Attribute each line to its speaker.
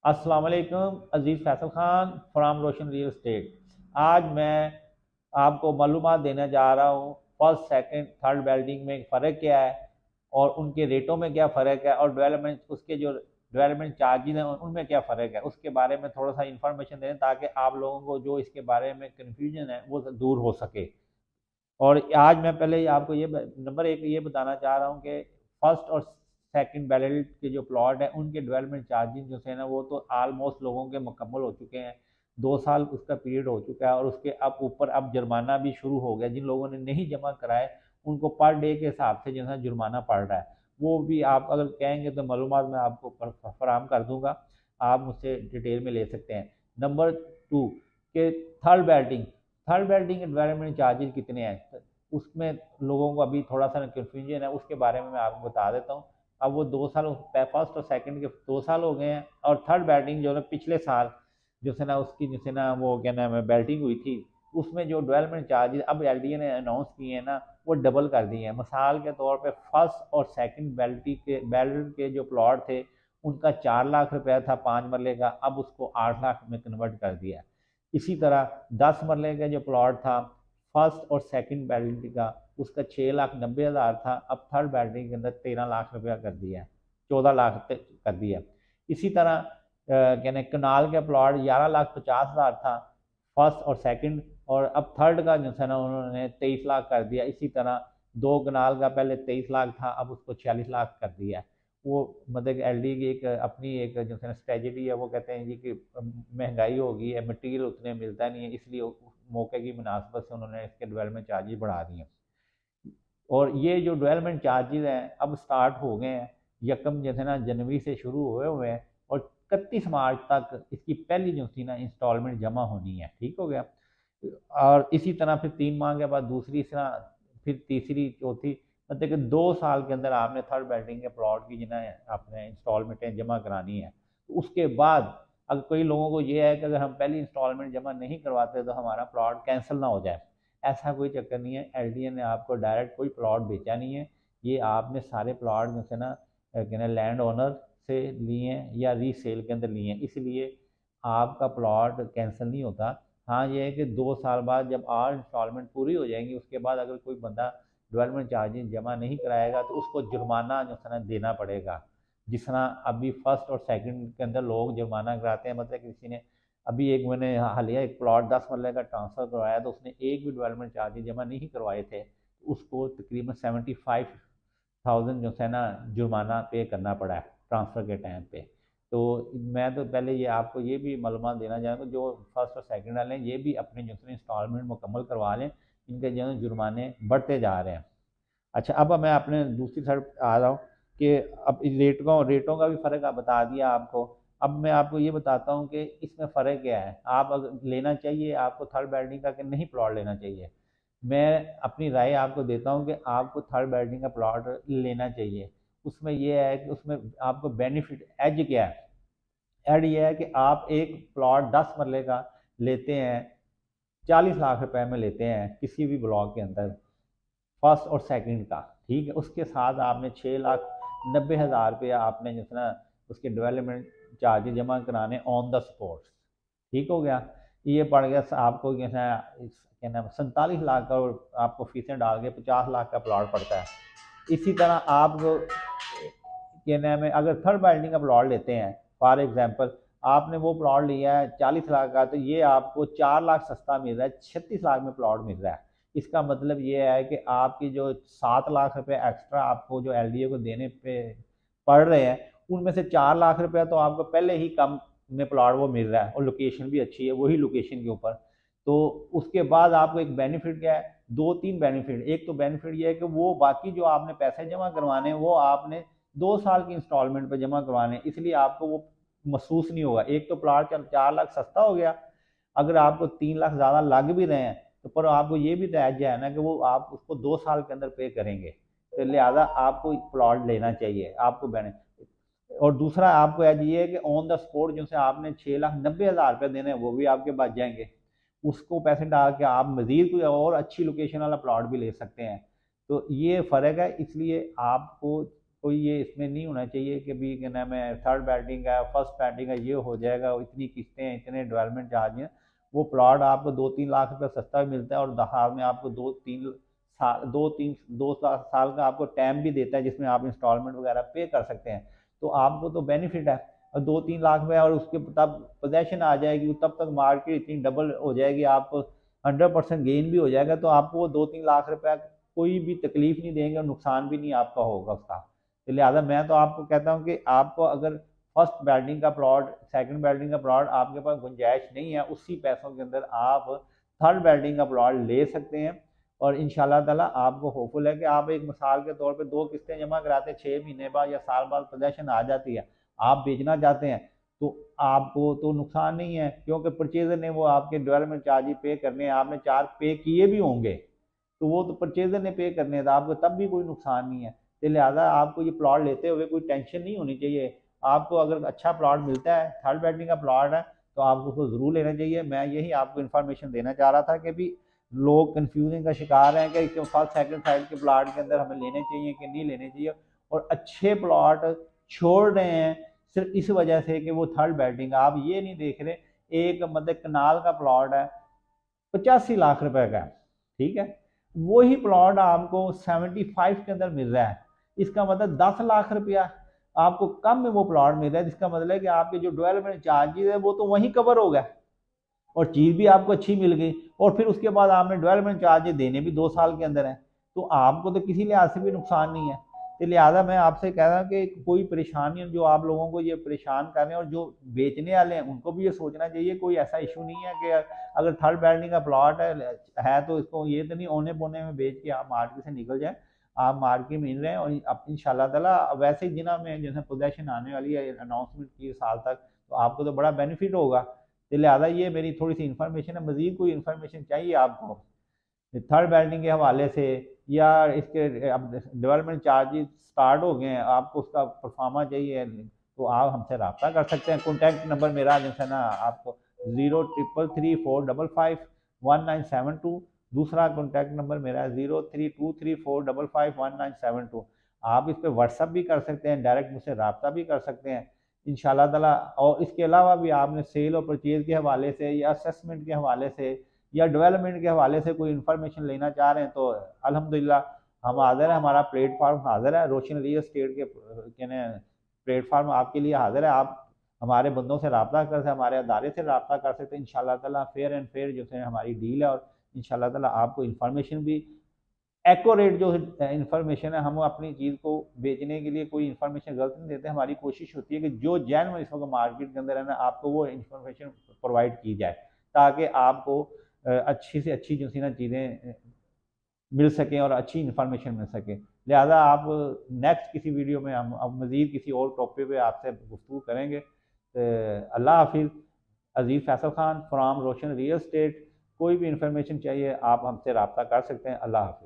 Speaker 1: अस्सलाम वालेकुम Aziz Faisal Khan from Roshan real estate. आज मैं आपको मालूमात देने जा रहा हूँ फर्स्ट सेकंड थर्ड वेल्डिंग में फ़र्क क्या है और उनके रेटों में क्या फ़र्क है और डेवलपमेंट उसके जो डेवलपमेंट चार्जेस हैं उनमें क्या फ़र्क है, उसके बारे में थोड़ा सा इन्फॉर्मेशन दें ताकि आप लोगों को जो इसके बारे में कन्फ्यूजन है वो दूर हो सके। और आज मैं पहले आपको ये नंबर एक ये बताना चाह रहा हूँ कि फर्स्ट और सेकंड बैलेट के जो प्लॉट है उनके डेवलपमेंट चार्जेस जो है ना वो तो ऑलमोस्ट लोगों के मुकम्मल हो चुके हैं। 2 साल उसका पीरियड हो चुका है और उसके अब ऊपर अब जुर्माना भी शुरू हो गया। जिन लोगों ने नहीं जमा कराए उनको पर डे के हिसाब से जो है जुर्माना पड़ रहा है। वो भी आप अगर कहेंगे तो मालूमात मैं आपको फराम कर दूंगा, आप मुझसे डिटेल में ले सकते हैं। नंबर टू के थर्ड बेल्टिंग के डेवलपमेंट चार्जेस कितने हैं, उसमें लोगों को अभी थोड़ा सा कन्फ्यूजन है, उसके बारे में मैं आपको बता देता हूँ। अब वो 2 साल फर्स्ट और सेकंड के 2 साल हो गए हैं और थर्ड बैटिंग जो है पिछले साल जो है ना उसकी जो है ना वो क्या नाम है बैटिंग हुई थी, उसमें जो डेवलपमेंट चार्जेस अब एलडीए ने अनाउंस किए हैं ना वो डबल कर दिए हैं। मिसाल के तौर पे फर्स्ट और सेकंड बैल्ट के जो प्लॉट थे उनका 4 लाख रुपया था 5 मरले का, अब उसको 8 लाख में कन्वर्ट कर दिया है। इसी तरह 10 मरले का जो प्लॉट था फर्स्ट और सेकंड बैटरी का उसका 6,90,000 था, अब थर्ड बैटरी के अंदर 13 लाख रुपया कर दिया है, 14 लाख कर दिया। इसी तरह कहने कनाल का प्लॉट 11,50,000 था फर्स्ट और सेकंड, और अब थर्ड का जो है ना उन्होंने 23 लाख कर दिया। इसी तरह 2 कनाल का पहले 23 लाख था, अब उसको 46 लाख कर दिया है। वो मतलब एल डी की एक अपनी एक जो है स्ट्रेटजी है, वो कहते हैं जी कि महंगाई हो गई है, मटीरियल उतने मिलता नहीं है, इसलिए मौके की मुनासबत से उन्होंने इसके डेवलपमेंट चार्जेस बढ़ा दिए। और ये जो डेवलपमेंट चार्जेस हैं अब स्टार्ट हो गए हैं, यकम जो है ना जनवरी से शुरू हुए हैं और 31 मार्च तक इसकी पहली जो थी ना इंस्टॉलमेंट जमा होनी है। ठीक हो गया। और इसी तरह फिर 3 माह के बाद दूसरी तरह, फिर तीसरी चौथी, मतलब कि 2 साल के अंदर आपने थर्ड बेल्डिंग के प्लॉट की जो है आपने इंस्टॉलमेंटें जमा करानी है। तो उसके बाद अगर कई लोगों को ये है कि अगर हम पहली इंस्टॉलमेंट जमा नहीं करवाते तो हमारा प्लॉट कैंसिल ना हो जाए, ऐसा कोई चक्कर नहीं है। एलडीए ने आपको डायरेक्ट कोई प्लॉट बेचा नहीं है, ये आपने सारे प्लॉट में से ना कहना लैंड ओनर से लिए हैं या रीसेल के अंदर लिए हैं, इसलिए आपका प्लॉट कैंसिल नहीं होता। हाँ ये है कि 2 साल बाद जब और इंस्टॉलमेंट पूरी हो जाएंगी उसके बाद अगर कोई बंदा डेवलपमेंट चार्जेस जमा नहीं कराएगा तो उसको जुर्माना जो है ना देना पड़ेगा। जिस तरह अभी फर्स्ट और सेकंड के अंदर लोग जुर्माना कराते हैं, मतलब किसी ने अभी एक मैंने हालिया एक प्लॉट 10 मरले का ट्रांसफ़र करवाया तो उसने एक भी डेवलपमेंट चार्जेस जमा नहीं करवाए थे, तो उसको तकरीबन 75,000 जो है ना जुर्माना पे करना पड़ा है ट्रांसफ़र के टाइम पे। तो मैं तो पहले ये आपको ये भी मालूमात देना चाहूँगा, जो फर्स्ट और सेकंड वाले हैं ये भी अपने जो है इंस्टॉलमेंट मुकम्मल करवा लें, इनके जो है जुर्माने बढ़ते जा रहे हैं। अच्छा, अब मैं अपने दूसरी तरफ आ रहा हूँ कि अब रेटों का भी फ़र्क बता दिया आपको। अब मैं आपको ये बताता हूँ कि इसमें फ़र्क क्या है, आप अगर लेना चाहिए आपको थर्ड बेल्डिंग का कि नहीं प्लॉट लेना चाहिए। मैं अपनी राय आपको देता हूँ कि आपको थर्ड बेल्डिंग का प्लॉट लेना चाहिए। उसमें ये है कि उसमें आपको बेनिफिट एज क्या है, एड ये है कि आप एक प्लॉट 10 मरले का लेते हैं, 40 लाख रुपए में लेते हैं किसी भी ब्लॉक के अंदर, फर्स्ट और सेकंड का। ठीक है, उसके साथ आपने 6,90,000 रुपया आपने जो है ना उसके डेवलपमेंट चार्जेस जमा कराने ऑन द स्पॉट। ठीक हो गया। ये पड़ गया आपको क्या नाम 47 लाख का, और आपको फीसें डाल के 50 लाख का प्लॉट पड़ता है। इसी तरह आपको क्या नाम है अगर थर्ड बाइल्डिंग का प्लॉट लेते हैं, फॉर एग्जांपल आपने वो प्लॉट लिया है 40 लाख का, तो ये आपको 4 लाख सस्ता मिल रहा है, 36 लाख में प्लॉट मिल रहा है। इसका मतलब ये है कि आपकी जो 7 लाख रुपए एक्स्ट्रा आपको जो एलडीए को देने पे पड़ रहे हैं, उनमें से 4 लाख रुपया तो आपको पहले ही कम में प्लॉट वो मिल रहा है और लोकेशन भी अच्छी है वही लोकेशन के ऊपर। तो उसके बाद आपको एक बेनिफिट क्या है, 2-3 बेनिफिट। एक तो बेनिफिट ये है कि वो बाकी जो आपने पैसे जमा करवाने हैं वो आपने 2 साल की इंस्टॉलमेंट पे जमा करवाने, इसलिए आपको वो महसूस नहीं होगा। एक तो प्लॉट 4 लाख सस्ता हो गया, अगर आपको 3 लाख ज़्यादा लग भी रहे हैं तो पर आपको ये भी तय है ना कि वो आप उसको 2 साल के अंदर पे करेंगे, तो लिहाजा आपको प्लॉट लेना चाहिए आपको बेनिफिट। और दूसरा आपको एज ये है कि ऑन द स्पॉट जो से आपने 6,90,000 रुपये देने हैं वो भी आपके बच जाएंगे, उसको पैसे डाल के आप मज़ीद कोई और अच्छी लोकेशन वाला प्लॉट भी ले सकते हैं। तो ये फ़र्क है, इसलिए आपको कोई ये इसमें नहीं होना चाहिए कि भी क्या नाम है थर्ड बेल्डिंग है, फर्स्ट बेल्डिंग है, ये हो जाएगा, इतनी किस्तें हैं, इतने डेवलपमेंट चार्ज हैं। वो प्लॉट आपको 2-3 लाख रुपये सस्ता भी मिलता है और हाल में आपको 2 साल का आपको टाइम भी देता है जिसमें आप इंस्टॉलमेंट वगैरह पे कर सकते हैं। तो आपको तो बेनिफिट है। और 2-3 लाख में और उसके तब पोजेशन आ जाएगी, तब तक मार्केट इतनी डबल हो जाएगी, आपको 100% गेन भी हो जाएगा। तो आपको वो 2-3 लाख रुपया कोई भी तकलीफ नहीं देंगे और नुकसान भी नहीं आपका होगा उसका। तो लिहाजा मैं तो आपको कहता हूँ कि आपको अगर फर्स्ट बेल्डिंग का प्लॉट, सेकंड बेल्डिंग का प्लॉट आपके पास गुंजाइश नहीं है, उसी पैसों के अंदर आप थर्ड बेल्डिंग का प्लॉट ले सकते हैं। और इंशाल्लाह ताला आपको होपफुल है कि आप एक मिसाल के तौर पे 2 किस्तें जमा कराते हैं, 6 महीने बाद या साल बाद पोजेशन आ जाती है, आप बेचना चाहते हैं, तो आपको तो नुकसान नहीं है, क्योंकि परचेजर ने वो आपके डेवलपमेंट चार्जेस पे करने हैं, आपने चार्ज पे किए भी होंगे, तो वो तो परचेजर ने पे करने हैं, तो आपको तब भी कोई नुकसान नहीं है। तो लिहाजा आपको ये प्लॉट लेते हुए कोई टेंशन नहीं होनी चाहिए। आपको अगर अच्छा प्लॉट मिलता है, थर्ड बेल्डिंग का प्लॉट है, तो आपको उसको ज़रूर लेना चाहिए। मैं यही आपको इन्फॉर्मेशन देना चाह रहा था कि भी लोग कन्फ्यूजन का शिकार हैं कि फर्स्ट सेकंड साइड के प्लॉट के अंदर हमें लेने चाहिए कि नहीं लेने चाहिए, और अच्छे प्लॉट छोड़ रहे हैं सिर्फ इस वजह से कि वो थर्ड बेल्डिंग। आप ये नहीं देख रहे, एक मतलब कनाल का प्लॉट है 85 लाख रुपए का, ठीक है, वही प्लॉट आपको 75 के अंदर मिल रहा है, इसका मतलब 10 लाख रुपया आपको कम में वो प्लॉट मिल रहा है, जिसका मतलब है कि आपके जो डेवलपमेंट चार्जेस है वो तो वहीं कवर हो गया और चीज़ भी आपको अच्छी मिल गई, और फिर उसके बाद आपने डेवलपमेंट चार्जेस देने भी 2 साल के अंदर हैं, तो आपको तो किसी लिहाज से भी नुकसान नहीं है। तो लिहाजा मैं आपसे कह रहा हूँ कि कोई परेशानी जो आप लोगों को ये परेशान कर रहे हैं और जो बेचने वाले हैं उनको भी ये सोचना चाहिए, कोई ऐसा इशू नहीं है कि अगर थर्ड बेल्डिंग का प्लॉट है तो इसको ये तो नहीं औने पौने में बेच के आप मार्केट से निकल जाए। आप मार्केट में मिल रहे हैं और अब इंशाल्लाह ताला वैसे ही जिना में जैसे पोजेशन आने वाली है अनाउंसमेंट की साल तक, तो आपको तो बड़ा बेनिफिट होगा। तो लिहाजा ये मेरी थोड़ी सी इन्फॉर्मेशन है। मज़ीद कोई इन्फॉर्मेशन चाहिए आपको थर्ड बेल्डिंग के हवाले से, या इसके अब डेवलपमेंट चार्जेस स्टार्ट हो गए हैं, आपको उसका परफार्मा चाहिए, तो आप हमसे रब्ता कर सकते हैं। कॉन्टैक्ट नंबर मेरा जैसे ना आपको 0333451972, दूसरा कॉन्टैक्ट नंबर मेरा है 032345511972। आप इस पर व्हाट्सअप भी कर सकते हैं, डायरेक्ट मुझसे रब्ता भी कर सकते हैं इंशाल्लाह ताला। और इसके अलावा भी आपने सेल और परचेज़ के हवाले से या असेसमेंट के हवाले से या डेवलपमेंट के हवाले से कोई इन्फॉर्मेशन लेना चाह रहे हैं तो अल्हम्दुलिल्लाह हम हाज़िर हैं, हमारा प्लेटफार्म हाज़िर है, रोशन रियल एस्टेट के कहने प्लेटफार्म आपके लिए हाज़िर है। आप हमारे बंदों से रब्ता कर सकते हैं, हमारे अदारे से रब्ता कर सकते हैं। इंशाल्लाह ताला फेयर एंड फेयर जो है हमारी डील है, और इंशाल्लाह ताला आपको इन्फॉर्मेशन भी एक्यूरेट जो इन्फॉर्मेशन है, हम अपनी चीज़ को बेचने के लिए कोई इन्फॉर्मेशन गलत नहीं देते। हमारी कोशिश होती है कि जो जेन्युइन इस वक्त मार्केट के अंदर है ना, आपको वो इन्फॉर्मेशन प्रोवाइड की जाए ताकि आपको अच्छी से अच्छी जो सी ना चीज़ें मिल सकें और अच्छी इन्फॉर्मेशन मिल सके। लिहाजा आप नेक्स्ट किसी वीडियो में हम अब मज़ीद किसी और टॉपिक पे आपसे गुफ्तगू करेंगे। अल्लाह हाफिज़। Aziz Faisal Khan from Roshan real estate. कोई भी इन्फॉर्मेशन चाहिए आप हमसे रब्ता कर सकते हैं। अल्लाह हाफिज़।